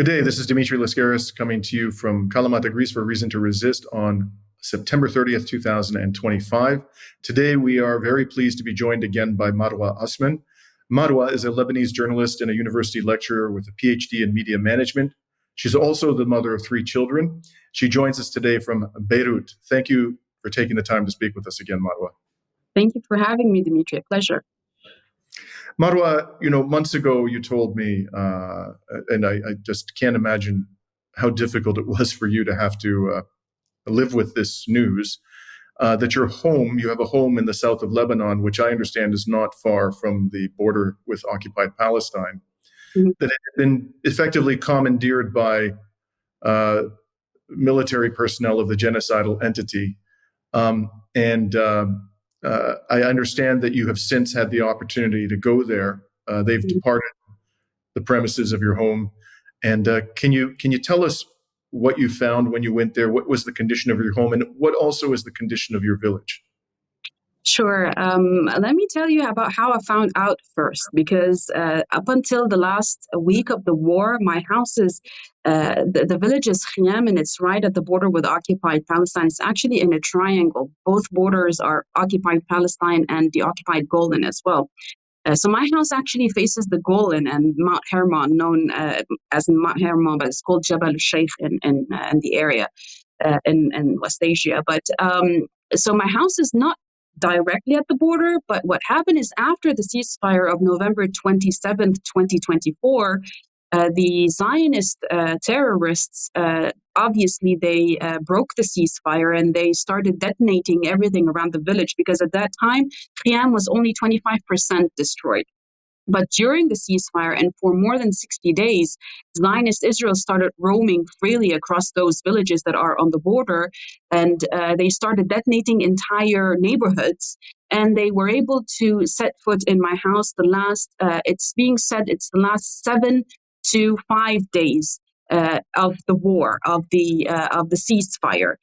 Good day. This is Dimitri Lascaris coming to you from Kalamata, Greece for Reason to Resist on September 30th, 2025. Today, we are very pleased to be joined again by Marwa Osman. Marwa is a Lebanese journalist and a university lecturer with a PhD in media management. She's also the mother of 3 children. She joins us today from Beirut. Thank you for taking the time to speak with us again, Marwa. Thank you for having me, Dimitri. A pleasure. Marwa, months ago you told me, and I just can't imagine how difficult it was for you to have to live with this news, that you have a home in the south of Lebanon, which I understand is not far from the border with occupied Palestine, that it had been effectively commandeered by military personnel of the genocidal entity. I understand that you have since had the opportunity to go there. They've departed the premises of your home. And can you tell us what you found when you went there? What was the condition of your home? And what also is the condition of your village? Sure. Let me tell you about how I found out first, because up until the last week of the war, my house is, the village is Khiam, and it's right at the border with occupied Palestine. It's actually in a triangle. Both borders are occupied Palestine and the occupied Golan as well. So my house actually faces the Golan and Mount Hermon, known as Mount Hermon, but it's called Jabal al-Sheikh in the area in West Asia. But so my house is not directly at the border, but what happened is after the ceasefire of November 27th, 2024, the Zionist terrorists, obviously they broke the ceasefire and they started detonating everything around the village, because at that time, Khiam was only 25% destroyed. But during the ceasefire and for more than 60 days, Zionist Israel started roaming freely across those villages that are on the border, and they started detonating entire neighborhoods. And they were able to set foot in my house it's being said it's the last 7 to 5 days of the war, of the ceasefire.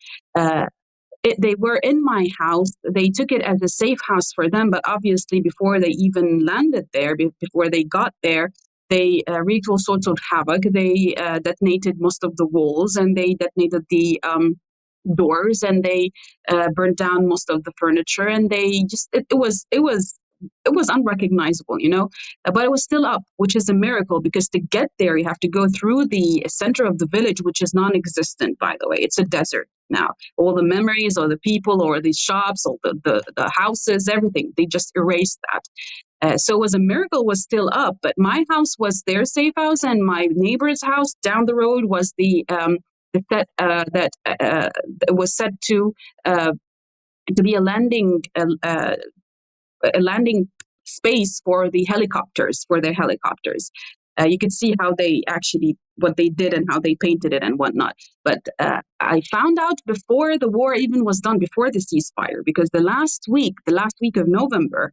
They were in my house. They took it as a safe house for them, but obviously before they even landed there, before they got there, they wreaked all sorts of havoc. They detonated most of the walls, and they detonated the doors, and they burned down most of the furniture, and they just it was unrecognizable, but it was still up, which is a miracle, because to get there, you have to go through the center of the village, which is non-existent, by the way. It's a desert now. All the memories, or the people, or the shops, or the houses, everything, they just erased that. So it was a miracle, was still up, but my house was their safe house, and my neighbor's house down the road was the that was set to be a landing space for their helicopters. You could see how they actually, what they did and how they painted it and whatnot. But I found out before the war even was done, before the ceasefire, because the last week of November,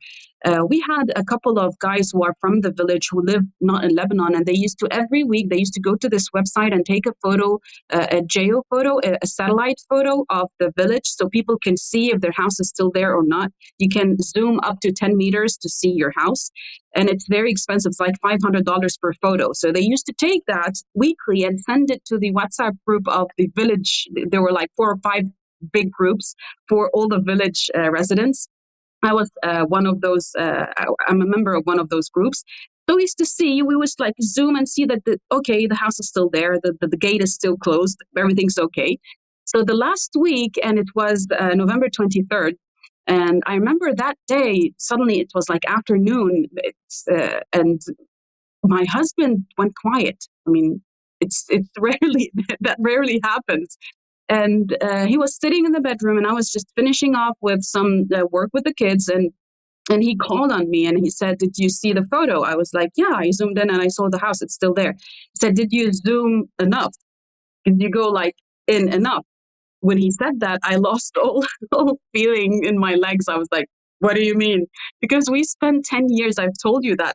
we had a couple of guys who are from the village who live not in Lebanon, and every week they used to go to this website and take a photo, a geo photo, a satellite photo of the village, so people can see if their house is still there or not. You can zoom up to 10 meters to see your house, and it's very expensive. It's like $500 per photo. So they used to take that weekly and send it to the WhatsApp group of the village. There were like 4 or 5 big groups for all the village residents. I was one of those. I'm a member of one of those groups. So we used to see. We was like zoom and see that the house is still there. The gate is still closed. Everything's okay. So the last week, and it was November 23rd. And I remember that day, suddenly it was like afternoon, and my husband went quiet. I mean, it's that rarely happens. And he was sitting in the bedroom, and I was just finishing off with some work with the kids, and he called on me and he said, "Did you see the photo?" I was like, "Yeah." I zoomed in and I saw the house. It's still there. He said, "Did you zoom enough? Did you go like in enough?" When he said that, I lost all feeling in my legs. I was like, "What do you mean?" Because we spent 10 years, I've told you that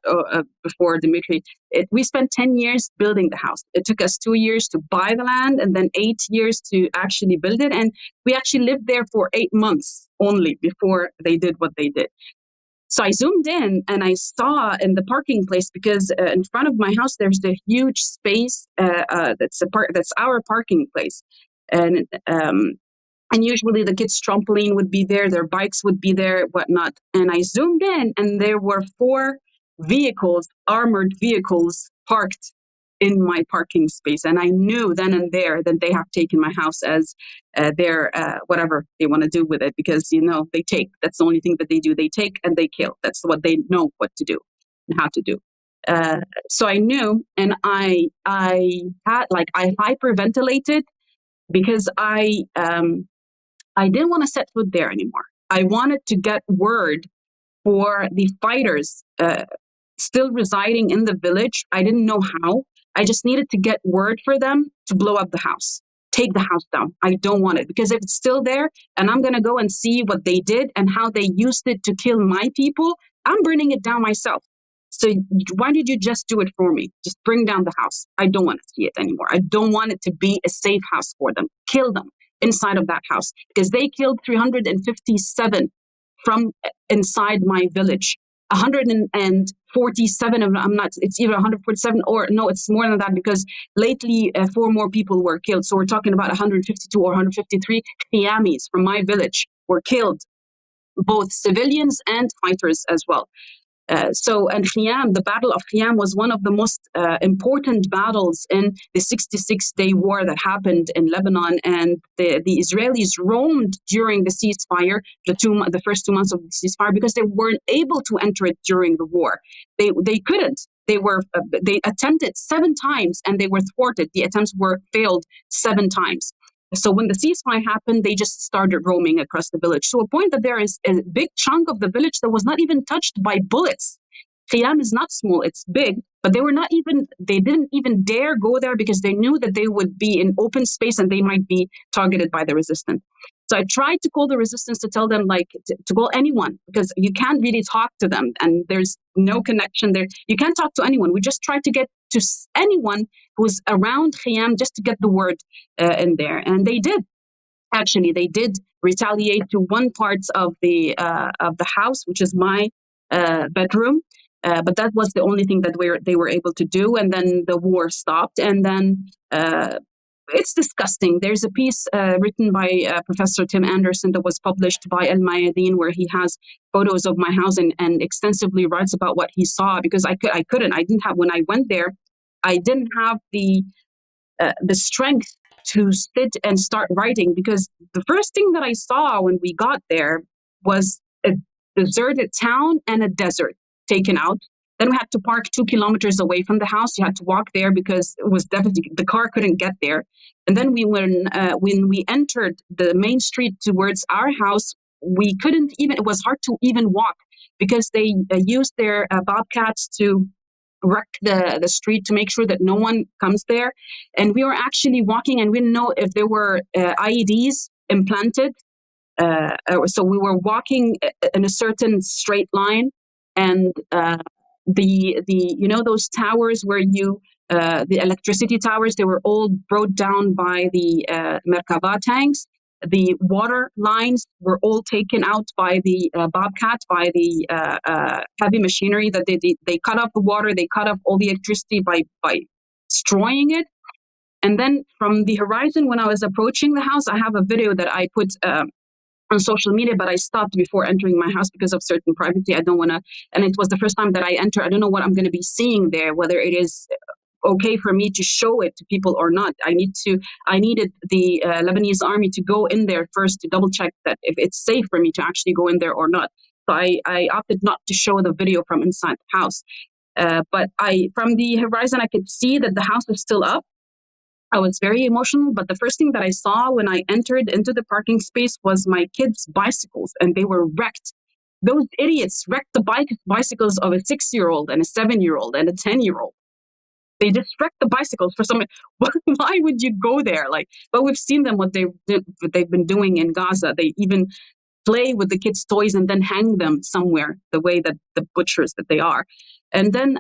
before, Dimitri, we spent 10 years building the house. It took us 2 years to buy the land and then 8 years to actually build it. And we actually lived there for 8 months only before they did what they did. So I zoomed in and I saw in the parking place, because in front of my house there's the huge space that's our parking place, and usually the kids' trampoline would be there, their bikes would be there, whatnot. And I zoomed in, and there were 4 armored vehicles, parked in my parking space. And I knew then and there that they have taken my house as their whatever they want to do with it, because they take. That's the only thing that they do. They take and they kill. That's what they know what to do and how to do. So I knew, and I hyperventilated, because I didn't want to set foot there anymore. I wanted to get word for the fighters still residing in the village. I didn't know how. I just needed to get word for them to blow up the house, take the house down. I don't want it, because if it's still there and I'm going to go and see what they did and how they used it to kill my people, I'm burning it down myself. So why did you just do it for me? Just bring down the house. I don't want to see it anymore. I don't want it to be a safe house for them. Kill them inside of that house, because they killed 357 from inside my village. 147 of them, it's either 147 or no, it's more than that, because lately 4 more people were killed. So we're talking about 152 or 153 Khiamis from my village were killed, both civilians and fighters as well. And Khiam, the Battle of Khiam, was one of the most important battles in the 66-day war that happened in Lebanon. And the Israelis roamed during the ceasefire, the first 2 months of the ceasefire, because they weren't able to enter it during the war. They couldn't. They attempted 7 times and they were thwarted. The attempts were failed 7 times. So when the ceasefire happened, they just started roaming across the village, to a point that there is a big chunk of the village that was not even touched by bullets. Khiam is not small, it's big, but they didn't even dare go there, because they knew that they would be in open space and they might be targeted by the resistance. So I tried to call the resistance to tell them, to call anyone, because you can't really talk to them and there's no connection there. You can't talk to anyone. We just tried to get to anyone who's around Khiam, just to get the word in there. And they did. Actually, they did retaliate to one part of the house, which is my bedroom. But that was the only thing that they were able to do. And then the war stopped. And then it's disgusting. There's a piece written by Professor Tim Anderson that was published by El Mayadeen, where he has photos of my house and extensively writes about what he saw, because I didn't have, when I went there, I didn't have the strength to sit and start writing, because the first thing that I saw when we got there was a deserted town and a desert taken out. Then we had to park 2 kilometers away from the house. You had to walk there because it was definitely, the car couldn't get there. And then when we entered the main street towards our house, we couldn't even, it was hard to even walk, because they used their bobcats to wreck the street to make sure that no one comes there. And we were actually walking, and we didn't know if there were IEDs implanted. So we were walking in a certain straight line, and those towers where the electricity towers, they were all brought down by the Merkava tanks. The water lines were all taken out by the Bobcat, by the heavy machinery that they cut off the water, they cut off all the electricity by destroying it. And then from the horizon, when I was approaching the house, I have a video that I put on social media, but I stopped before entering my house because of certain privacy. I don't want to, and it was the first time that I enter. I don't know what I'm going to be seeing there, whether it is okay for me to show it to people or not. I needed the Lebanese army to go in there first to double check that if it's safe for me to actually go in there or not. So I opted not to show the video from inside the house. But from the horizon, I could see that the house was still up. I was very emotional, but the first thing that I saw when I entered into the parking space was my kids' bicycles, and they were wrecked. Those idiots wrecked the bicycles of a 6-year-old and a 7-year-old and a 10-year-old. They just wrecked the bicycles for some. Why would you go there? But we've seen them, what they've been doing in Gaza. They even play with the kids' toys and then hang them somewhere, the way that the butchers that they are. And then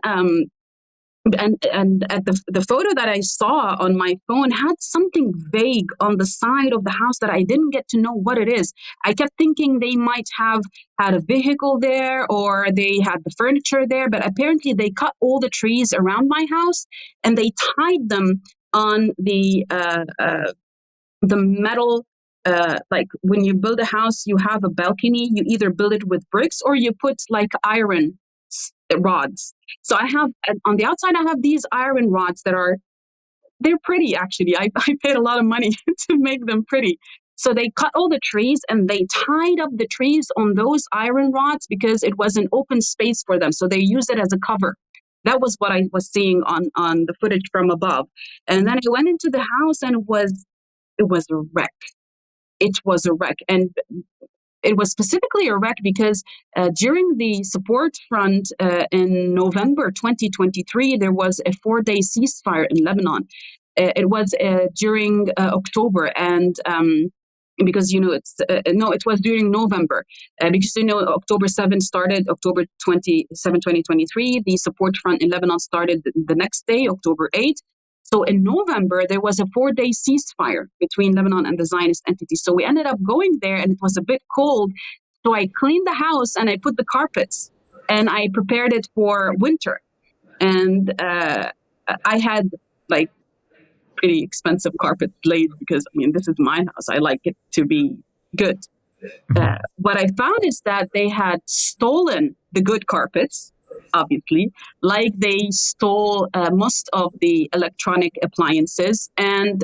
and at the photo that I saw on my phone had something vague on the side of the house that I didn't get to know what it is. I kept thinking they might have had a vehicle there or they had the furniture there, but apparently they cut all the trees around my house and they tied them on the metal. Like when you build a house, you have a balcony. You either build it with bricks or you put like iron rods. So I have on the outside, I have these iron rods they're pretty actually. I paid a lot of money to make them pretty. So they cut all the trees and they tied up the trees on those iron rods because it was an open space for them. So they used it as a cover. That was what I was seeing on the footage from above. And then I went into the house and it was a wreck. It was a wreck. And it was specifically a wreck because during the support front in November 2023, there was a 4-day ceasefire in Lebanon. It was during October, and because it was during November, because October 7 started, October 27, 2023. The support front in Lebanon started the next day, October 8. So in November, there was a 4-day ceasefire between Lebanon and the Zionist entity. So we ended up going there and it was a bit cold. So I cleaned the house and I put the carpets and I prepared it for winter. And I had like pretty expensive carpet laid because, this is my house. I like it to be good. What I found is that they had stolen the good carpets, obviously, like they stole most of the electronic appliances, and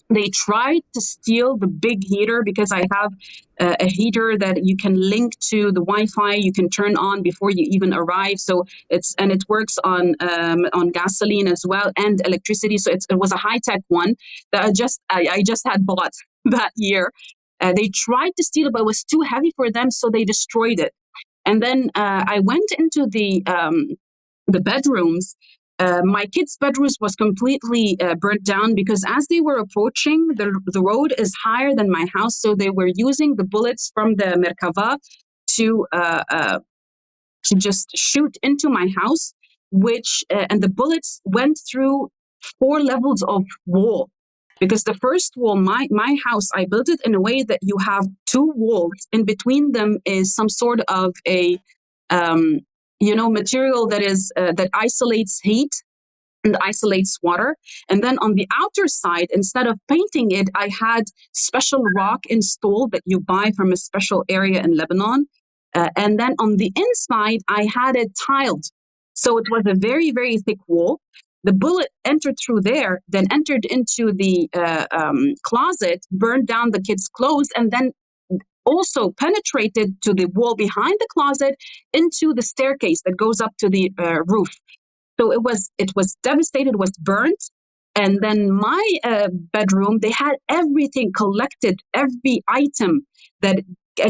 they tried to steal the big heater because I have a heater that you can link to the Wi-Fi. You can turn on before you even arrive. So it works on gasoline as well and electricity. So it was a high-tech one that I just had bought that year. They tried to steal it, but it was too heavy for them, so they destroyed it. And then I went into the bedrooms. My kids' bedrooms was completely burnt down because as they were approaching, the road is higher than my house, so they were using the bullets from the Merkava to just shoot into my house, and the bullets went through 4 levels of wall. Because the first wall, my house, I built it in a way that you have 2 walls. In between them is some sort of a material that isolates heat and isolates water. And then on the outer side, instead of painting it, I had special rock installed that you buy from a special area in Lebanon. And then on the inside, I had it tiled. So it was a very, very thick wall. The bullet entered through there, then entered into the closet, burned down the kids' clothes, and then also penetrated to the wall behind the closet into the staircase that goes up to the roof. So it was devastated, was burnt. And then my bedroom, they had everything collected, every item that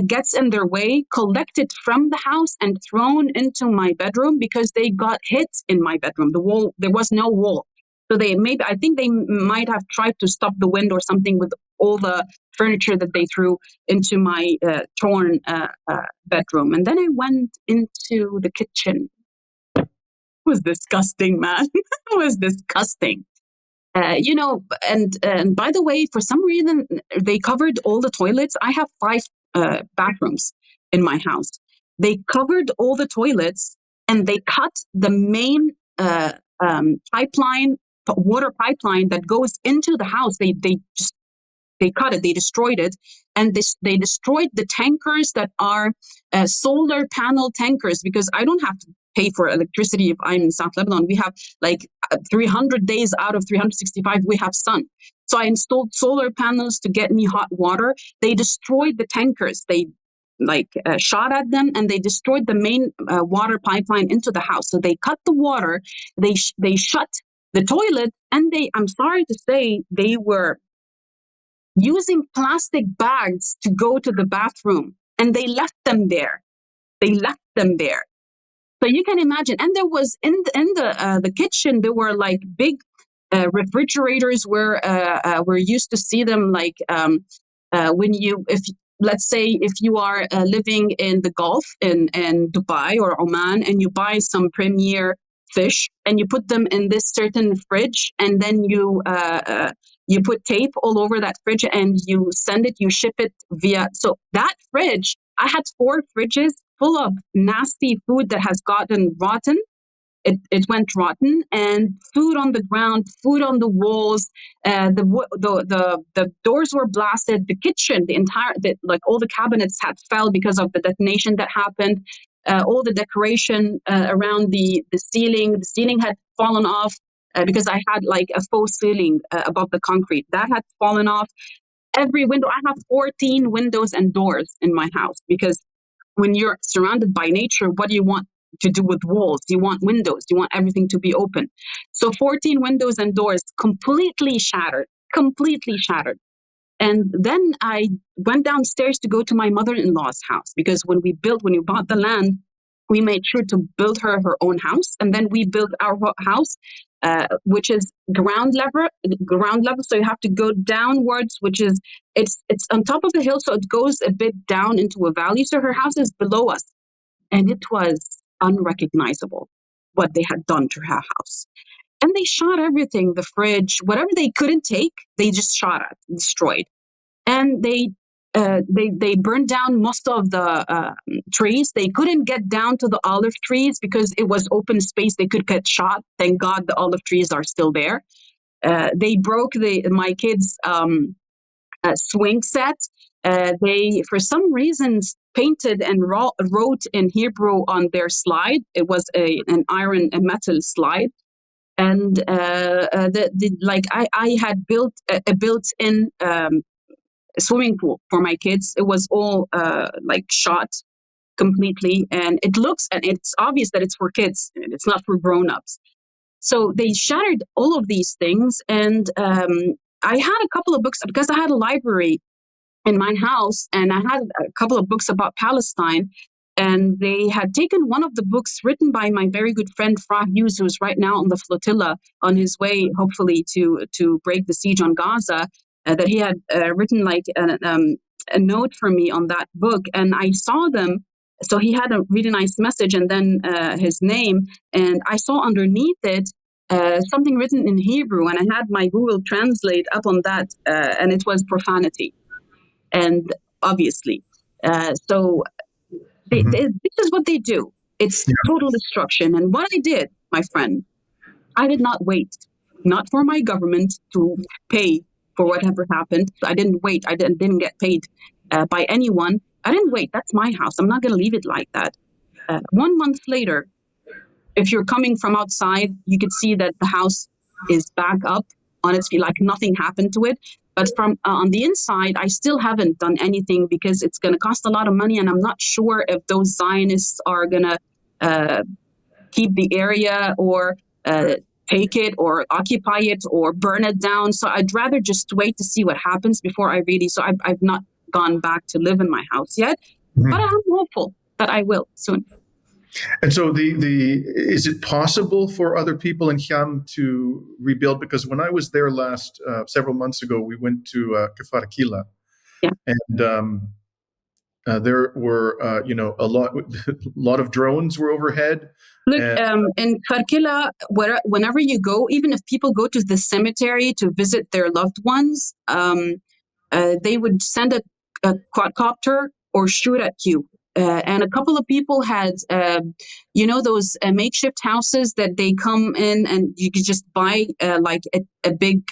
gets in their way, collected from the house and thrown into my bedroom because they got hit in my bedroom. The wall, there was no wall. So I think they might have tried to stop the wind or something with all the furniture that they threw into my torn bedroom. And then I went into the kitchen. It was disgusting, man. It was disgusting. And by the way, for some reason, they covered all the toilets. I have 5 bathrooms in my house. They covered all the toilets and they cut the main water pipeline that goes into the house. They cut it, they destroyed it, and they destroyed the tankers that are solar panel tankers, because I don't have to pay for electricity if I'm in South Lebanon. We have like 300 days out of 365, we have sun. So I installed solar panels to get me hot water. They destroyed the tankers. They shot at them and they destroyed the main water pipeline into the house. So they cut the water, they shut the toilet, and I'm sorry to say, they were using plastic bags to go to the bathroom, and they left them there. So you can imagine. And there was in the kitchen, there were like big refrigerators where we're used to see them, like let's say if you are living in the Gulf in Dubai or Oman, and you buy some premier fish and you put them in this certain fridge, and then you put tape all over that fridge and you send it, you ship it via. So that fridge, I had 4 fridges full of nasty food that has gotten rotten. It went rotten, and food on the ground, food on the walls. The doors were blasted. The kitchen, like all the cabinets had fell because of the detonation that happened. All the decoration around the ceiling. The ceiling had fallen off because I had like a faux ceiling above the concrete that had fallen off. Every window. I have 14 windows and doors in my house because when you're surrounded by nature, what do you want to do with walls? You want windows. You want everything to be open. So 14 windows and doors completely shattered, completely shattered. And then I went downstairs to go to my mother-in-law's house because when we bought the land, we made sure to build her own house. And then we built our house, which is ground level. So you have to go downwards, which is, it's on top of the hill. So it goes a bit down into a valley. So her house is below us. And it was unrecognizable what they had done to her house. And they shot everything, the fridge, whatever they couldn't take, they just shot at, destroyed. And they burned down most of the trees. They couldn't get down to the olive trees because it was open space. They could get shot. Thank God the olive trees are still there. They broke my kids' swing set. They, for some reasons, painted and wrote in Hebrew on their slide. It was a metal slide. And I had built a built-in swimming pool for my kids. It was all shot completely, and it's obvious that it's for kids. It's not for grown-ups. So they shattered all of these things, and I had a couple of books because I had a library in my house, and I had a couple of books about Palestine. And they had taken one of the books written by my very good friend Fra Hughes, who's right now on the flotilla on his way, hopefully, to break the siege on Gaza. That he had written like a note for me on that book, and I saw them. So he had a really nice message, and then his name, and I saw underneath it something written in Hebrew, and I had my Google Translate up on that, and it was profanity, and obviously, so. This is what they do. It's total destruction. And what I did, my friend, I did not wait, not for my government to pay for whatever happened. I didn't wait. I didn't get paid by anyone. I didn't wait. That's my house. I'm not going to leave it like that. 1 month later, if you're coming from outside, you could see that the house is back up on its feet, like nothing happened to it. But from on the inside, I still haven't done anything because it's going to cost a lot of money, and I'm not sure if those Zionists are going to keep the area or take it or occupy it or burn it down. So I'd rather just wait to see what happens before I really. So I've not gone back to live in my house yet, but I'm hopeful that I will soon. And so is it possible for other people in Khiam to rebuild? Because when I was there several months ago, we went to Kfar Kila, and there were a lot of drones were overhead. Look, in Kharkila, whenever you go, even if people go to the cemetery to visit their loved ones, they would send a quadcopter or shoot at you. And a couple of people had, those makeshift houses that they come in and you could just buy like a big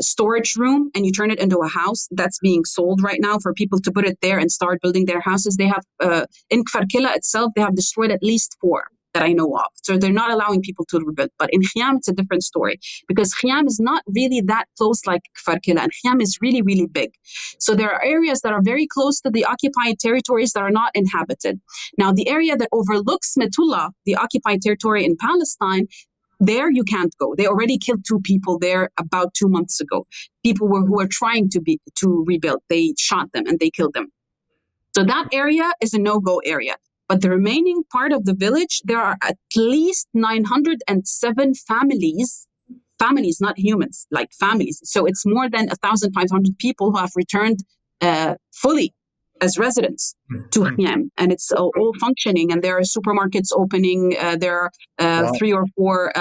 storage room and you turn it into a house that's being sold right now for people to put it there and start building their houses. They have, in Kfar Kila itself, they have destroyed at least 4 that I know of. So they're not allowing people to rebuild. But in Khiam, it's a different story because Khiam is not really that close like Kfar Kila, and Khiam is really, really big. So there are areas that are very close to the occupied territories that are not inhabited. Now, the area that overlooks Metula, the occupied territory in Palestine, there you can't go. They already killed 2 people there about 2 months ago. People who were trying to rebuild. They shot them and they killed them. So that area is a no-go area. But the remaining part of the village, there are at least 907 families, not humans, like families. So it's more than 1,500 people who have returned fully as residents to Khiam, and it's all functioning, and there are supermarkets opening, there are Wow. 3 or 4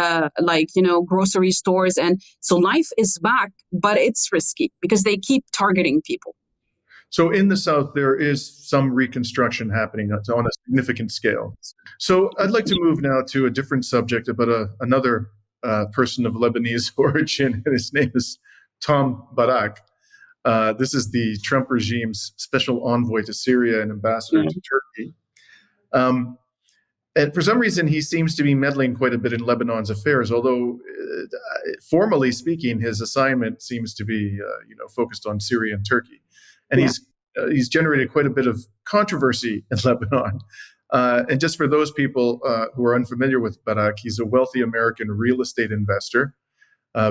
grocery stores, and so life is back, but it's risky because they keep targeting people. So in the South, there is some reconstruction happening on a significant scale. So I'd like to move now to a different subject about another person of Lebanese origin, and his name is Tom Barak. This is the Trump regime's special envoy to Syria and ambassador to Turkey. And for some reason, he seems to be meddling quite a bit in Lebanon's affairs, although formally speaking, his assignment seems to be focused on Syria and Turkey. And he's generated quite a bit of controversy in Lebanon. And just for those people who are unfamiliar with Barak, he's a wealthy American real estate investor.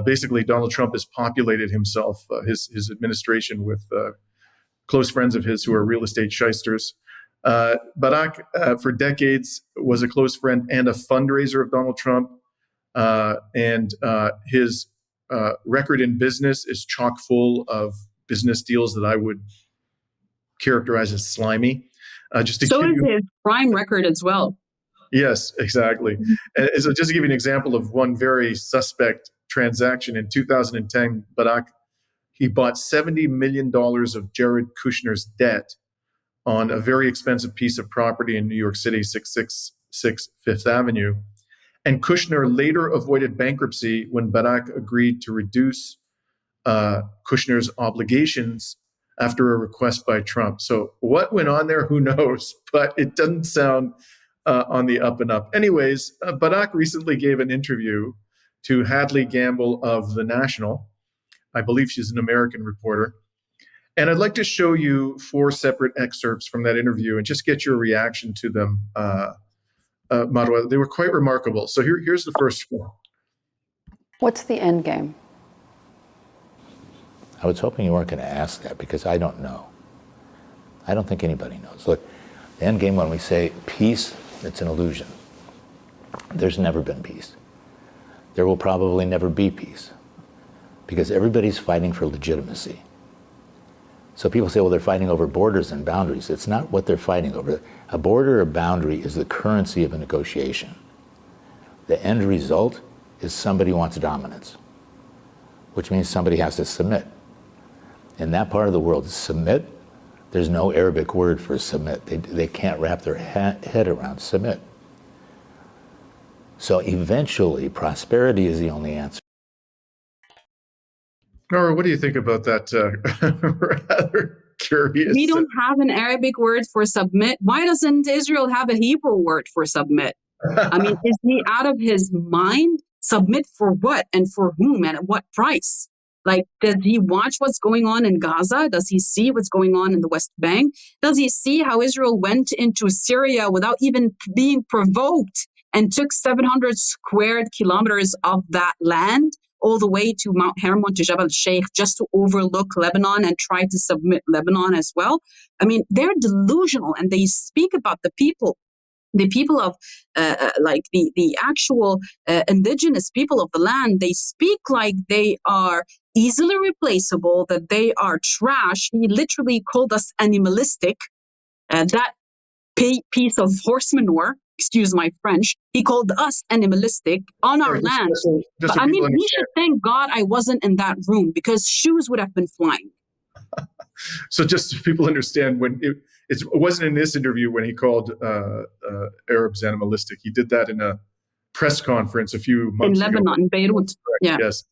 Basically, Donald Trump has populated himself, his administration, with close friends of his who are real estate shysters. Barak, for decades, was a close friend and a fundraiser of Donald Trump. And his record in business is chock full of business deals that I would characterize as slimy. So is his crime record as well. Yes, exactly. And so just to give you an example of one very suspect transaction, in 2010, Barak, he bought $70 million of Jared Kushner's debt on a very expensive piece of property in New York City, 666 Fifth Avenue. And Kushner later avoided bankruptcy when Barak agreed to reduce Kushner's obligations after a request by Trump. So what went on there, who knows? But it doesn't sound on the up and up. Anyways, Barak recently gave an interview to Hadley Gamble of The National. I believe she's an American reporter. And I'd like to show you 4 separate excerpts from that interview and just get your reaction to them, Marwa. They were quite remarkable. So here's the first one. What's the end game? I was hoping you weren't going to ask that because I don't know. I don't think anybody knows. Look, the end game, when we say peace, it's an illusion. There's never been peace. There will probably never be peace because everybody's fighting for legitimacy. So people say, well, they're fighting over borders and boundaries. It's not what they're fighting over. A border or boundary is the currency of a negotiation. The end result is somebody wants dominance, which means somebody has to submit. In that part of the world, submit, there's no Arabic word for submit. They can't wrap their head around submit. So eventually, prosperity is the only answer. Nora, what do you think about that? Rather curious. We don't have an Arabic word for submit. Why doesn't Israel have a Hebrew word for submit? I mean, is he out of his mind? Submit for what and for whom and at what price? Like, does he watch what's going on in Gaza? Does he see what's going on in the West Bank? Does he see how Israel went into Syria without even being provoked and took 700 square kilometers of that land all the way to Mount Hermon, to Jabal Sheikh, just to overlook Lebanon and try to submit Lebanon as well? I mean, they're delusional, and they speak about the people of like the actual indigenous people of the land. They speak like they are easily replaceable, that they are trash. He literally called us animalistic. That piece of horse manure, excuse my French, he called us animalistic on our land. But, I mean, we should thank God I wasn't in that room because shoes would have been flying. So just so people understand, when it wasn't in this interview when he called Arabs animalistic. He did that in a press conference a few months ago. In Lebanon, in Beirut. Yeah. Yes,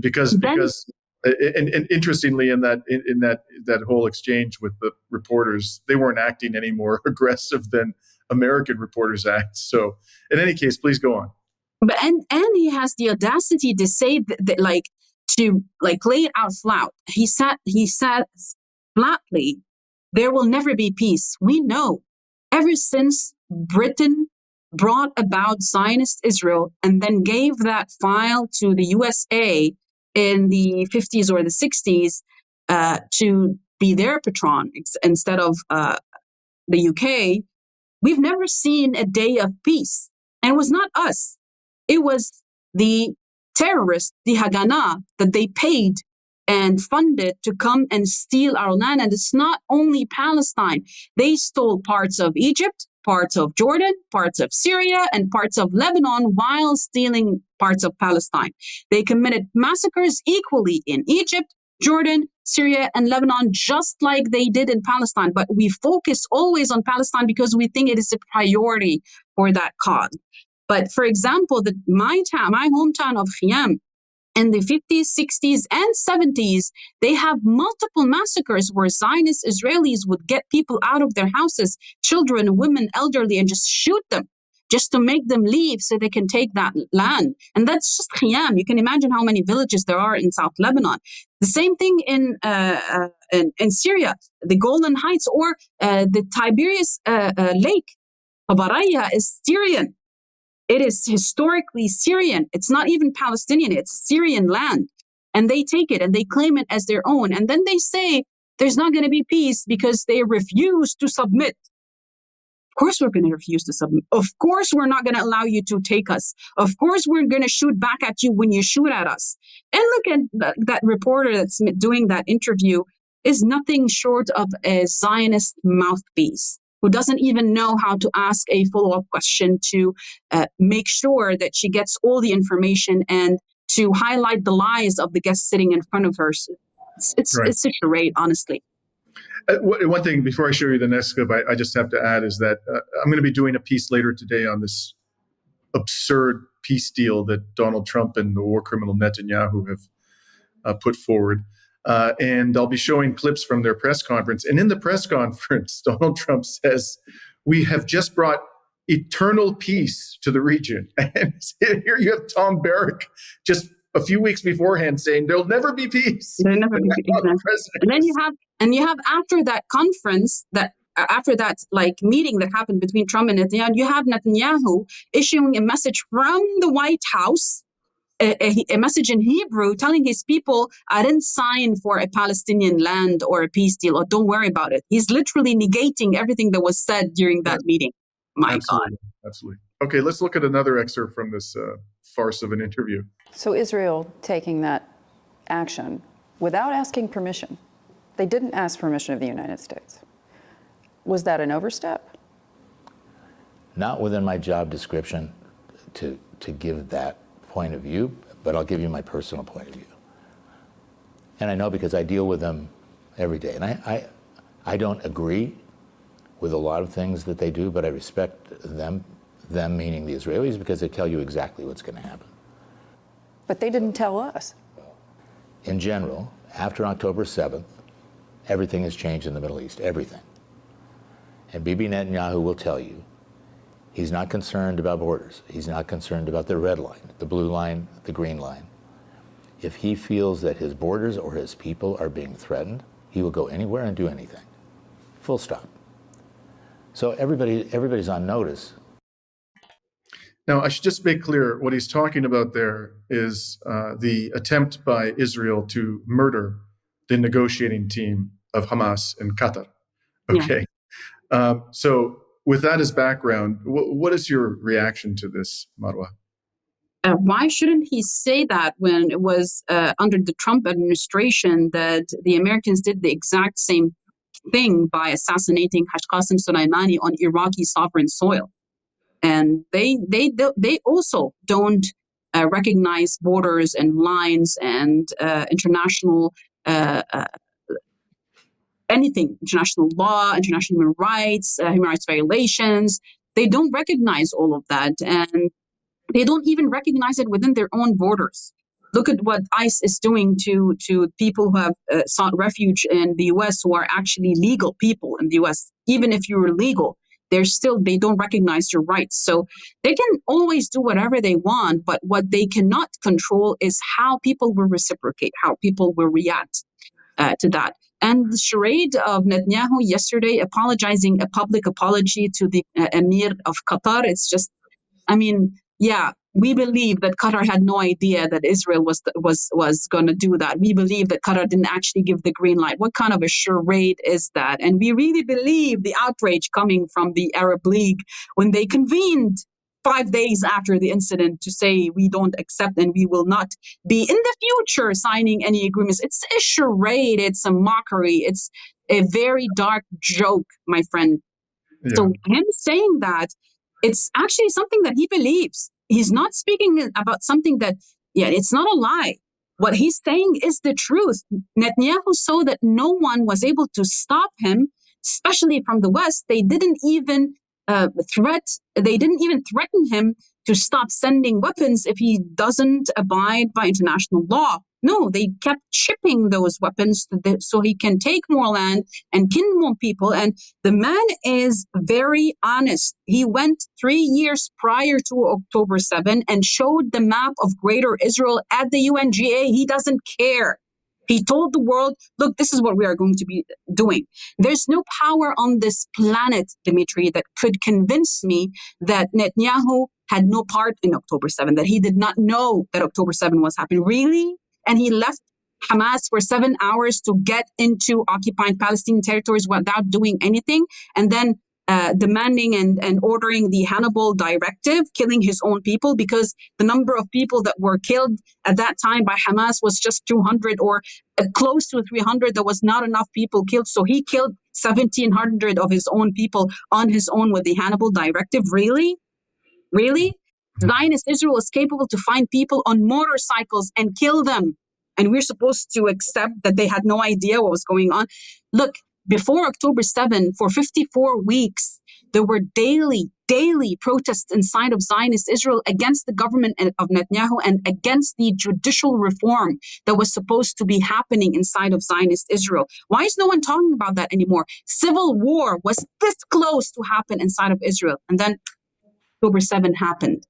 because and interestingly, in that whole exchange with the reporters, they weren't acting any more aggressive than American reporters act. So, in any case, please go on. But and he has the audacity to say that to lay it out flat. He said flatly, there will never be peace. We know ever since Britain brought about Zionist Israel and then gave that file to the USA in the 50s or the 60s to be their patron instead of the UK, we've never seen a day of peace. And it was not us. It was the terrorists, the Haganah, that they paid and funded to come and steal our land. And it's not only Palestine. They stole parts of Egypt, parts of Jordan, parts of Syria, and parts of Lebanon while stealing parts of Palestine. They committed massacres equally in Egypt, Jordan, Syria, and Lebanon, just like they did in Palestine. But we focus always on Palestine because we think it is a priority for that cause. But for example, my hometown of Khiam, in the 50s, 60s, and 70s, they have multiple massacres where Zionist Israelis would get people out of their houses, children, women, elderly, and just shoot them, just to make them leave so they can take that land. And that's just Khiam. You can imagine how many villages there are in South Lebanon. The same thing in Syria, the Golan Heights, or the Tiberias Lake. Habaraya is Syrian. It is historically Syrian. It's not even Palestinian. It's Syrian land. And they take it and they claim it as their own. And then they say there's not going to be peace because they refuse to submit. Of course, we're going to refuse to submit. Of course, we're not going to allow you to take us. Of course, we're going to shoot back at you when you shoot at us. And look at that reporter that's doing that interview is nothing short of a Zionist mouthpiece, who doesn't even know how to ask a follow-up question to make sure that she gets all the information and to highlight the lies of the guest sitting in front of her. It's a charade, honestly. One thing before I show you the next clip, I just have to add is that I'm going to be doing a piece later today on this absurd peace deal that Donald Trump and the war criminal Netanyahu have put forward. And I'll be showing clips from their press conference. And in the press conference, Donald Trump says, we have just brought eternal peace to the region. And here you have Tom Barrack just a few weeks beforehand saying there'll never be peace. There'll never be peace. And then you have after that conference, after that meeting that happened between Trump and Netanyahu, you have Netanyahu issuing a message from the White House, a message in Hebrew telling his people, I didn't sign for a Palestinian land or a peace deal, or don't worry about it. He's literally negating everything that was said during that meeting. My God. Absolutely. Okay, let's look at another excerpt from this farce of an interview. So Israel taking that action without asking permission. They didn't ask permission of the United States. Was that an overstep? Not within my job description to give that point of view, but I'll give you my personal point of view. And I know because I deal with them every day. And I don't agree with a lot of things that they do, but I respect them meaning the Israelis, because they tell you exactly what's going to happen. But they didn't tell us. In general, after October 7th, everything has changed in the Middle East, everything. And Bibi Netanyahu will tell you he's not concerned about borders. He's not concerned about the red line, the blue line, the green line. If he feels that his borders or his people are being threatened, he will go anywhere and do anything. Full stop. So everybody's on notice. Now, I should just make clear what he's talking about there is the attempt by Israel to murder the negotiating team of Hamas in Qatar. Okay. Yeah. So with that as background, what is your reaction to this, Marwa? Why shouldn't he say that when it was under the Trump administration that the Americans did the exact same thing by assassinating Haj Qasem Soleimani on Iraqi sovereign soil? And they also don't recognize borders and lines and international anything, international law, international human rights violations. They don't recognize all of that, and they don't even recognize it within their own borders. Look at what ICE is doing to people who have sought refuge in the U.S. who are actually legal people in the U.S. Even if you're legal, they don't recognize your rights. So they can always do whatever they want, but what they cannot control is how people will reciprocate, how people will react to that. And the charade of Netanyahu yesterday apologizing, a public apology to the Emir of Qatar, it's just, we believe that Qatar had no idea that Israel was going to do that. We believe that Qatar didn't actually give the green light. What kind of a charade is that? And we really believe the outrage coming from the Arab League when they convened 5 days after the incident to say we don't accept and we will not be in the future signing any agreements. It's a charade. It's a mockery. It's a very dark joke, my friend. Yeah. So him saying that, it's actually something that he believes. He's not speaking about something that, yeah, it's not a lie. What he's saying is the truth. Netanyahu saw that no one was able to stop him, especially from the West. They didn't even threaten him to stop sending weapons if he doesn't abide by international law. No, they kept shipping those weapons so he can take more land and kill more people. And the man is very honest. He went 3 years prior to October 7 and showed the map of Greater Israel at the UNGA. He doesn't care. He told the world, look, this is what we are going to be doing. There's no power on this planet, Dimitri, that could convince me that Netanyahu had no part in October 7, that he did not know that October 7 was happening. Really? And he left Hamas for 7 hours to get into occupied Palestinian territories without doing anything, and then demanding and ordering the Hannibal directive, killing his own people, because the number of people that were killed at that time by Hamas was just 200 or close to 300. There was not enough people killed. So he killed 1,700 of his own people on his own with the Hannibal directive. Really? Really? Zionist Israel is capable to find people on motorcycles and kill them. And we're supposed to accept that they had no idea what was going on. Look, before October 7, for 54 weeks, there were daily protests inside of Zionist Israel against the government of Netanyahu and against the judicial reform that was supposed to be happening inside of Zionist Israel. Why is no one talking about that anymore? Civil war was this close to happen inside of Israel. And then October 7 happened.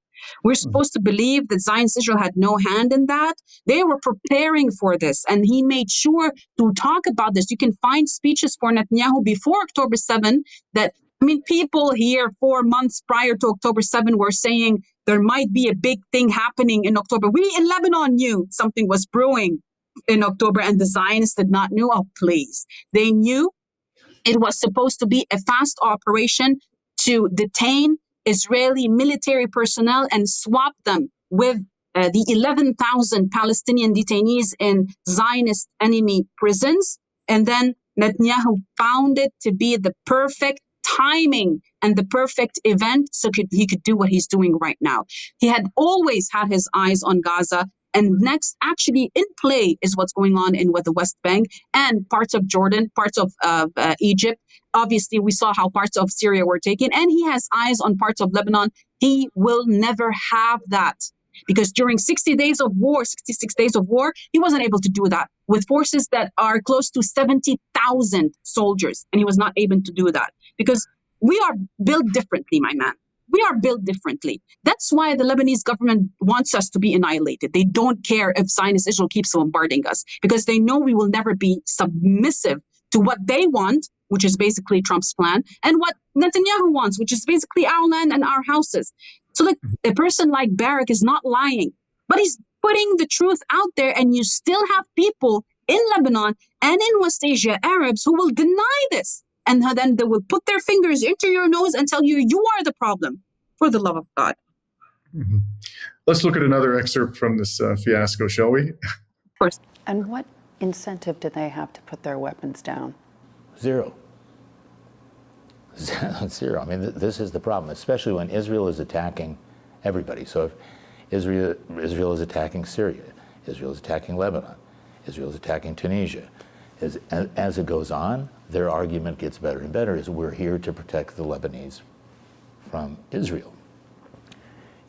We're supposed to believe that Zionist Israel had no hand in that. They were preparing for this, and he made sure to talk about this. You can find speeches for Netanyahu before October 7 that, people here 4 months prior to October 7 were saying there might be a big thing happening in October. We in Lebanon knew something was brewing in October, and the Zionists did not know. Oh, please. They knew it was supposed to be a fast operation to detain Israeli military personnel and swap them with the 11,000 Palestinian detainees in Zionist enemy prisons. And then Netanyahu found it to be the perfect timing and the perfect event so he could do what he's doing right now. He had always had his eyes on Gaza. And next, actually in play is what's going on with the West Bank and parts of Jordan, parts of Egypt. Obviously, we saw how parts of Syria were taken, and he has eyes on parts of Lebanon. He will never have that because during 66 days of war, he wasn't able to do that with forces that are close to 70,000 soldiers, and he was not able to do that because we are built differently, my man. We are built differently. That's why the Lebanese government wants us to be annihilated. They don't care if Zionist Israel keeps bombarding us because they know we will never be submissive to what they want, which is basically Trump's plan, and what Netanyahu wants, which is basically our land and our houses. So look, a person like Barak is not lying, but he's putting the truth out there, and you still have people in Lebanon and in West Asia, Arabs, who will deny this. And then they will put their fingers into your nose and tell you, you are the problem, for the love of God. Mm-hmm. Let's look at another excerpt from this fiasco, shall we? Of course. And what incentive do they have to put their weapons down? Zero. Zero. This is the problem, especially when Israel is attacking everybody. So if Israel is attacking Syria, Israel is attacking Lebanon, Israel is attacking Tunisia. As it goes on, their argument gets better and better is we're here to protect the Lebanese from Israel.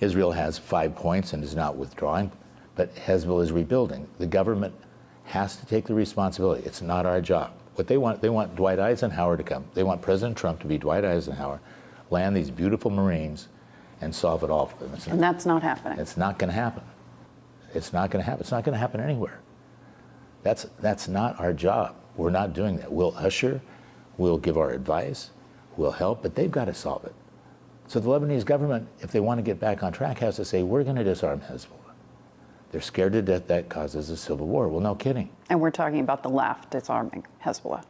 Israel has 5 points and is not withdrawing, but Hezbollah is rebuilding. The government has to take the responsibility. It's not our job. What they want Dwight Eisenhower to come. They want President Trump to be Dwight Eisenhower, land these beautiful Marines, and solve it all for them. And that's not happening. It's not going to happen. It's not going to happen. It's not going to happen anywhere. That's not our job. We're not doing that. We'll usher, we'll give our advice, we'll help, but they've got to solve it. So the Lebanese government, if they want to get back on track, has to say, we're going to disarm Hezbollah. They're scared to death that causes a civil war. Well, no kidding. And we're talking about the left disarming Hezbollah.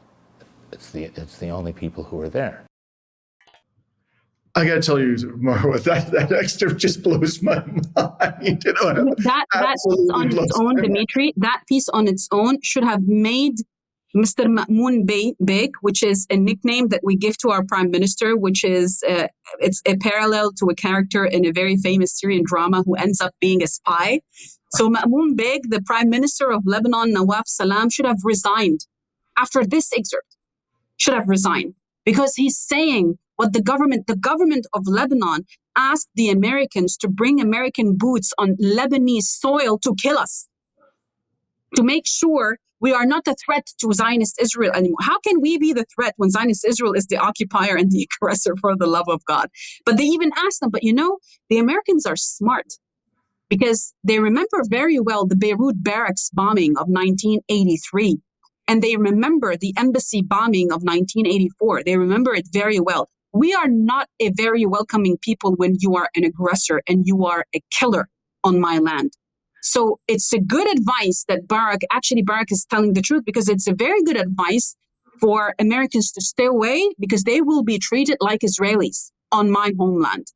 It's the only people who are there. I got to tell you, Marwa, that excerpt just blows my mind. That piece on its own, Dimitri, that piece on its own should have made Mr. Ma'moon Beg, which is a nickname that we give to our prime minister, which is it's a parallel to a character in a very famous Syrian drama who ends up being a spy. So Ma'moon Beg, the prime minister of Lebanon, Nawaf Salam, should have resigned after this excerpt. Should have resigned because he's saying what the government of Lebanon asked the Americans to bring American boots on Lebanese soil to kill us, to make sure we are not a threat to Zionist Israel anymore. How can we be the threat when Zionist Israel is the occupier and the aggressor, for the love of God? But they even asked them, but the Americans are smart because they remember very well the Beirut barracks bombing of 1983. And they remember the embassy bombing of 1984. They remember it very well. We are not a very welcoming people when you are an aggressor and you are a killer on my land. So it's a good advice that Barak is telling the truth, because it's a very good advice for Americans to stay away, because they will be treated like Israelis on my homeland.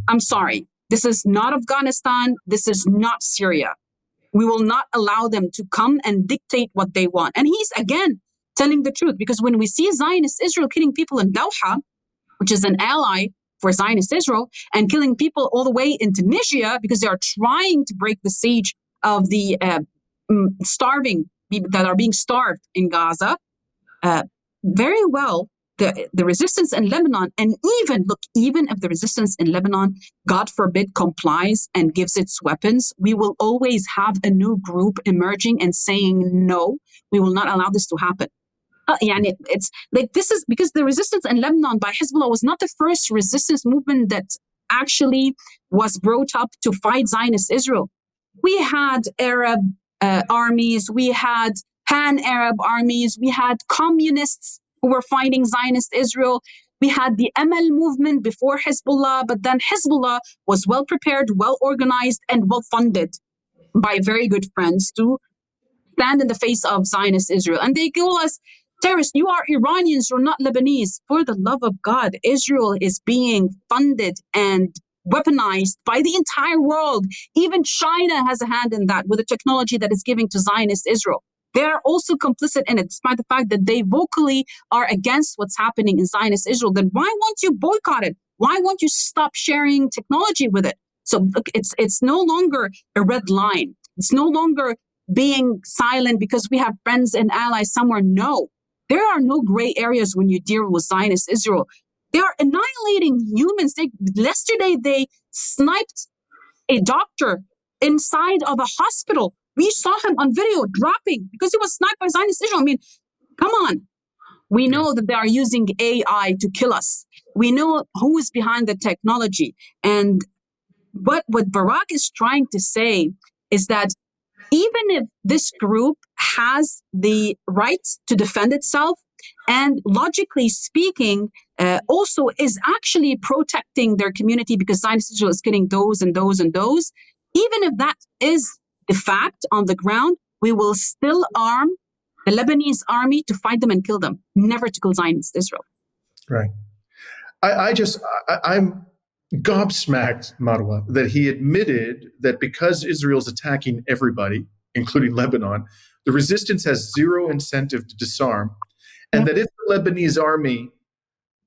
I'm sorry. This is not Afghanistan. This is not Syria. We will not allow them to come and dictate what they want. And he's, again, telling the truth, because when we see Zionist Israel killing people in Doha, which is an ally for Zionist Israel, and killing people all the way in Tunisia because they are trying to break the siege of the starving people that are being starved in Gaza, very well, the resistance in Lebanon, and even if the resistance in Lebanon, God forbid, complies and gives its weapons, we will always have a new group emerging and saying, no, we will not allow this to happen. It's like, this is because the resistance in Lebanon by Hezbollah was not the first resistance movement that actually was brought up to fight Zionist Israel. We had Arab armies, we had pan-Arab armies, we had communists who were fighting Zionist Israel. We had the Amal movement before Hezbollah, but then Hezbollah was well prepared, well organized, and well funded by very good friends to stand in the face of Zionist Israel. And they call us terrorists. You are Iranians, you're not Lebanese. For the love of God, Israel is being funded and weaponized by the entire world. Even China has a hand in that with the technology that is giving to Zionist Israel. They are also complicit in it, despite the fact that they vocally are against what's happening in Zionist Israel. Then why won't you boycott it? Why won't you stop sharing technology with it? So look, it's no longer a red line. It's no longer being silent because we have friends and allies somewhere. No, there are no gray areas when you deal with Zionist Israel. They are annihilating humans. Yesterday, they sniped a doctor inside of a hospital. We saw him on video dropping because he was sniped by Zionist Israel. I mean, come on. We know that they are using AI to kill us. We know who is behind the technology. And what Barak is trying to say is that even if this group has the right to defend itself, and logically speaking, also is actually protecting their community because Zionist Israel is killing those and those and those, even if that is the fact on the ground, we will still arm the Lebanese army to fight them and kill them, never to kill Zionist Israel. Right. I'm gobsmacked, Marwa, that he admitted that because Israel's attacking everybody, including Lebanon, the resistance has zero incentive to disarm, and that if the Lebanese army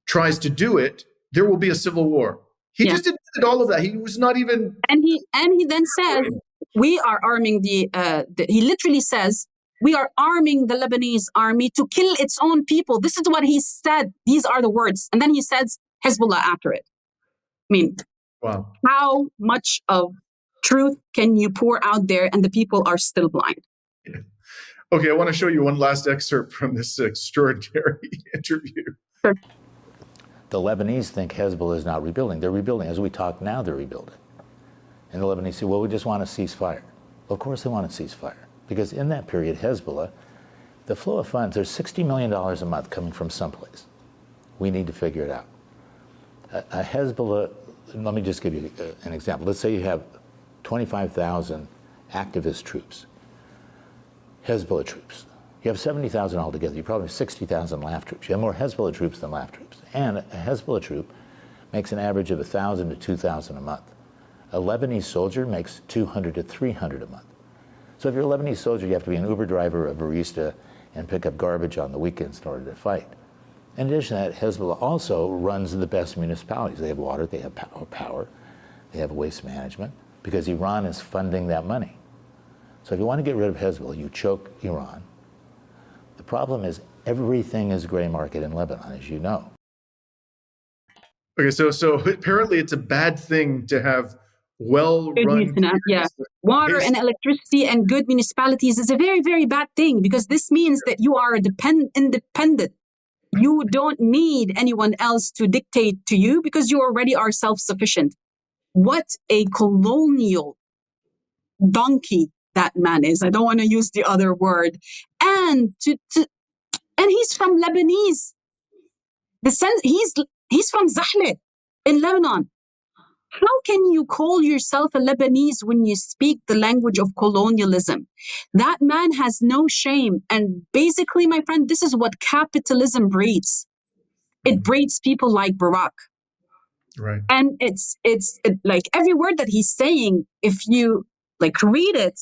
tries to do it, there will be a civil war. He just admitted all of that. He was not even... And he then said, we are arming he literally says, we are arming the Lebanese army to kill its own people. This is what he said. These are the words. And then he says Hezbollah after it. I mean, wow. How much of truth can you pour out there and the people are still blind? Yeah. Okay, I want to show you one last excerpt from this extraordinary interview. Sure. The Lebanese think Hezbollah is not rebuilding. They're rebuilding. As we talk now, they're rebuilding. And the Lebanese say, well, we just want a ceasefire. Well, of course they want a ceasefire. Because in that period, Hezbollah, the flow of funds, there's $60 million a month coming from someplace. We need to figure it out. A Hezbollah, let me just give you an example. Let's say you have 25,000 activist troops, Hezbollah troops. You have 70,000 altogether. You probably have 60,000 LAF troops. You have more Hezbollah troops than LAF troops. And a Hezbollah troop makes an average of $1,000 to $2,000 a month. A Lebanese soldier makes $200 to $300 a month. So if you're a Lebanese soldier, you have to be an Uber driver, a barista, and pick up garbage on the weekends in order to fight. In addition to that, Hezbollah also runs the best municipalities. They have water, they have power, they have waste management, because Iran is funding that money. So if you want to get rid of Hezbollah, you choke Iran. The problem is everything is gray market in Lebanon, as you know. Okay, so apparently it's a bad thing to have well-run... Yeah. Water and electricity and good municipalities is a very, very bad thing, because this means that you are independent. You don't need anyone else to dictate to you because you already are self-sufficient. What a colonial donkey that man is. I don't want to use the other word. And he's from Lebanese. He's from Zahle in Lebanon. How can you call yourself a Lebanese when you speak the language of colonialism? That man has no shame. And basically, my friend, this is what capitalism breeds. It breeds people like Barak. Right. And it's like every word that he's saying, if you like read it,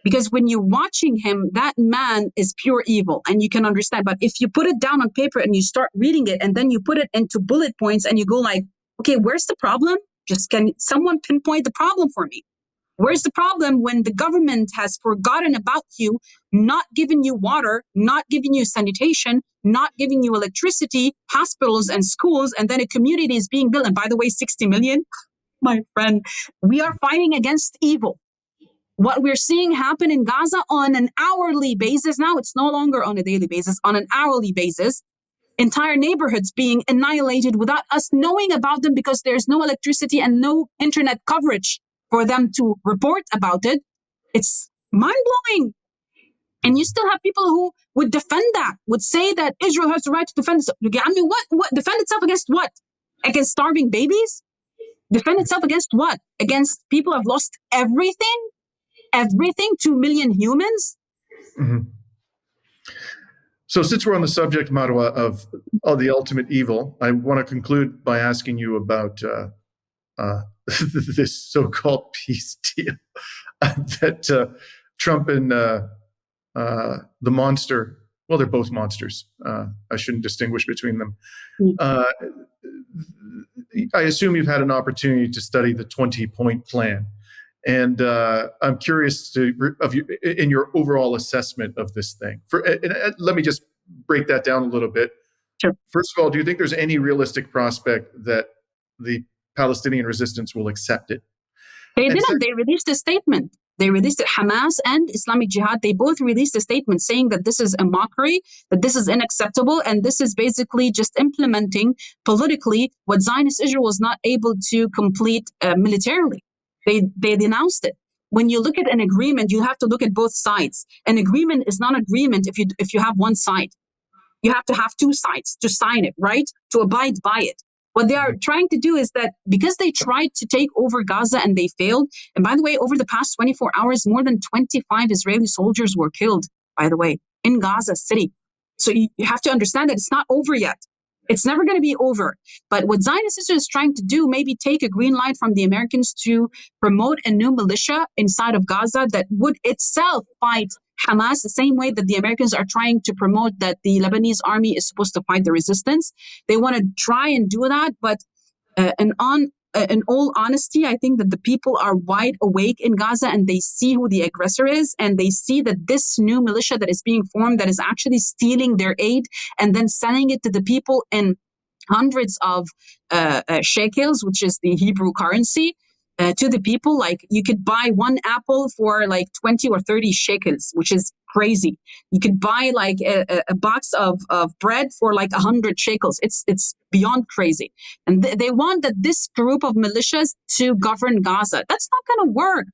because when you're watching him, that man is pure evil and you can understand. But if you put it down on paper and you start reading it and then you put it into bullet points and you go like, okay, where's the problem? Just can someone pinpoint the problem for me? Where's the problem when the government has forgotten about you, not giving you water, not giving you sanitation, not giving you electricity, hospitals and schools, and then a community is being built. And by the way, 60 million, my friend, we are fighting against evil. What we're seeing happen in Gaza on an hourly basis now, it's no longer on a daily basis, on an hourly basis, entire neighborhoods being annihilated without us knowing about them because there's no electricity and no internet coverage for them to report about it. It's mind-blowing. And you still have people who would defend that, would say that Israel has the right to defend itself. I mean, what? Defend itself against what? Against starving babies? Defend itself against what? Against people who have lost everything? Everything? 2 million humans? Mm-hmm. So since we're on the subject, Marwa, of the ultimate evil, I want to conclude by asking you about this so-called peace deal that Trump and the monster, well, they're both monsters. I shouldn't distinguish between them. I assume you've had an opportunity to study the 20-point plan. And I'm curious in your overall assessment of this thing. Let me just break that down a little bit. Sure. First of all, do you think there's any realistic prospect that the Palestinian resistance will accept it? They didn't. They released a statement. They released it. Hamas and Islamic Jihad, they both released a statement saying that this is a mockery, that this is unacceptable, and this is basically just implementing politically what Zionist Israel was not able to complete militarily. They denounced it. When you look at an agreement, you have to look at both sides. An agreement is not agreement if you have one side. You have to have two sides to sign it, right? To abide by it. What they are trying to do is that because they tried to take over Gaza and they failed, and by the way, over the past 24 hours, more than 25 Israeli soldiers were killed, by the way, in Gaza City. So you have to understand that it's not over yet. It's never going to be over. But what Zionist Israel is trying to do, maybe take a green light from the Americans to promote a new militia inside of Gaza that would itself fight Hamas the same way that the Americans are trying to promote that the Lebanese army is supposed to fight the resistance. They want to try and do that, but in all honesty, I think that the people are wide awake in Gaza and they see who the aggressor is, and they see that this new militia that is being formed that is actually stealing their aid and then selling it to the people in hundreds of shekels, which is the Hebrew currency, to the people. Like you could buy one apple for like 20 or 30 shekels, which is crazy. You could buy like a box of bread for like 100 shekels. It's beyond crazy. And they want that this group of militias to govern Gaza. That's not going to work.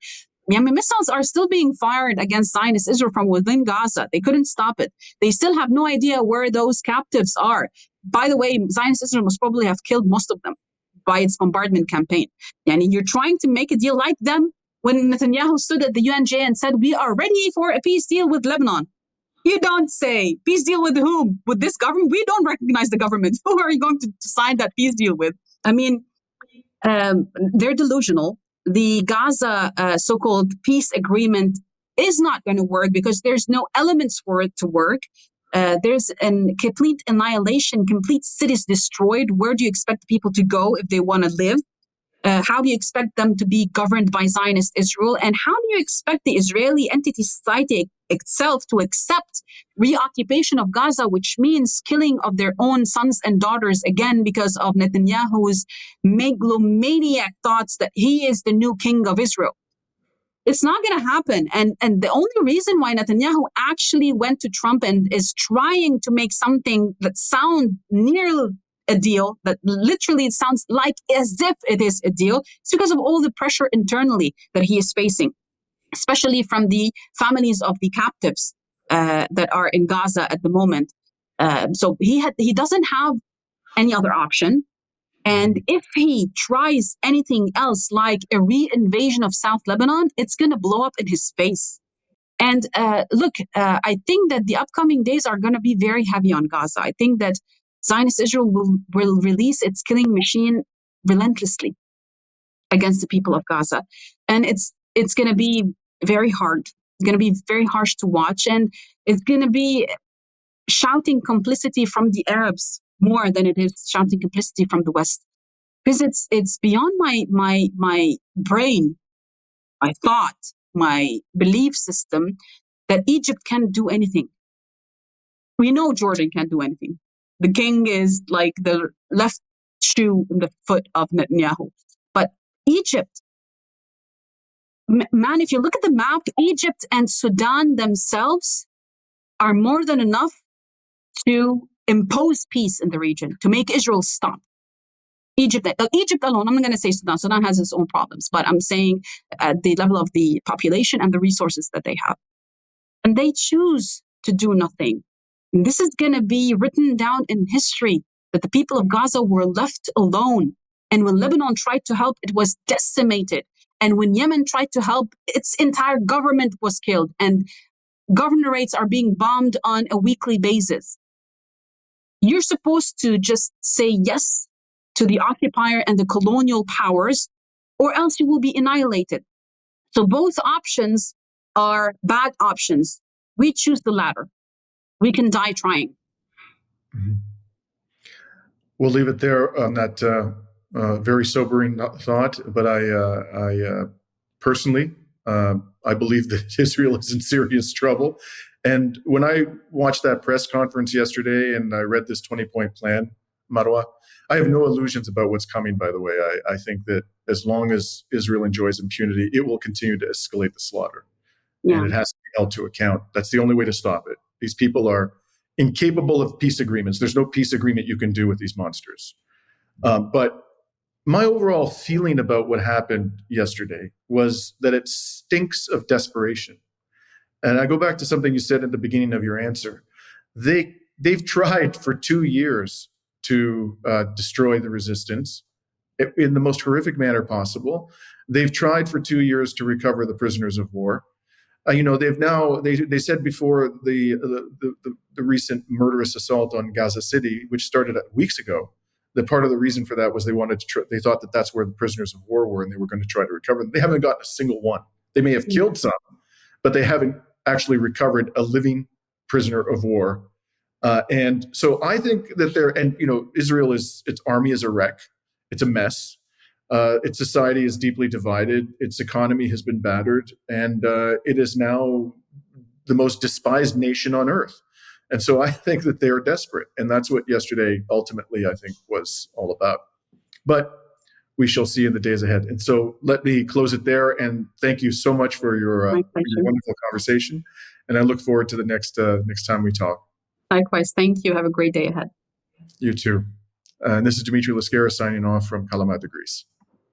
I mean, missiles are still being fired against Zionist Israel from within Gaza. They couldn't stop it. They still have no idea where those captives are. By the way, Zionist Israel must probably have killed most of them by its bombardment campaign. And you're trying to make a deal like them when Netanyahu stood at the UNJ and said, we are ready for a peace deal with Lebanon. You don't say. Peace deal with whom? With this government? We don't recognize the government. Who are you going to sign that peace deal with? I mean, They're delusional. The Gaza so-called peace agreement is not going to work because there's no elements for it to work. There's a complete annihilation, complete cities destroyed. Where do you expect people to go if they want to live? How do you expect them to be governed by Zionist Israel? And how do you expect the Israeli entity society itself to accept reoccupation of Gaza, which means killing of their own sons and daughters again because of Netanyahu's megalomaniac thoughts that he is the new king of Israel? It's not going to happen. And the only reason why Netanyahu actually went to Trump and is trying to make something that sounds near a deal, that literally sounds like as if it is a deal, it's because of all the pressure internally that he is facing, especially from the families of the captives that are in Gaza at the moment. So he doesn't have any other option. And if he tries anything else like a re-invasion of South Lebanon, it's going to blow up in his face. And look, I think that the upcoming days are going to be very heavy on Gaza. I think that Zionist Israel will release its killing machine relentlessly against the people of Gaza. And it's going to be very hard. It's going to be very harsh to watch. And it's going to be shouting complicity from the Arabs more than it is shouting complicity from the West. Because it's beyond my brain, my thought, my belief system that Egypt can't do anything. We know Jordan can't do anything. The king is like the left shoe in the foot of Netanyahu. But Egypt, man, if you look at the map, Egypt and Sudan themselves are more than enough to impose peace in the region, to make Israel stop. Egypt alone, I'm not going to say Sudan. Sudan has its own problems, but I'm saying at the level of the population and the resources that they have. And they choose to do nothing. And this is going to be written down in history that the people of Gaza were left alone. And when Lebanon tried to help, it was decimated. And when Yemen tried to help, its entire government was killed. And governorates are being bombed on a weekly basis. You're supposed to just say yes to the occupier and the colonial powers, or else you will be annihilated. So both options are bad options. We choose the latter. We can die trying. Mm-hmm. We'll leave it there on that very sobering thought. But I personally, I believe that Israel is in serious trouble. And when I watched that press conference yesterday and I read this 20-point plan, Marwa, I have no illusions about what's coming, by the way. I think that as long as Israel enjoys impunity, it will continue to escalate the slaughter. Yeah. And it has to be held to account. That's the only way to stop it. These people are incapable of peace agreements. There's no peace agreement you can do with these monsters. But my overall feeling about what happened yesterday was that it stinks of desperation. And I go back to something you said at the beginning of your answer. They've tried for 2 years to destroy the resistance in the most horrific manner possible. They've tried for 2 years to recover the prisoners of war. They've now they said before the recent murderous assault on Gaza City, which started weeks ago, that part of the reason for that was they wanted to. They thought that that's where the prisoners of war were, and they were going to try to recover them. They haven't gotten a single one. They may have killed some, but they haven't actually recovered a living prisoner of war. And so I think that Israel its army is a wreck. It's a mess. Its society is deeply divided. Its economy has been battered, and it is now the most despised nation on earth. And so I think that they are desperate, and that's what yesterday ultimately I think was all about. But we shall see in the days ahead. And so let me close it there, and thank you so much for your wonderful conversation. And I look forward to the next time we talk. Likewise, thank you. Have a great day ahead. You too. And this is Dimitri Lascaris signing off from Kalamata, Greece.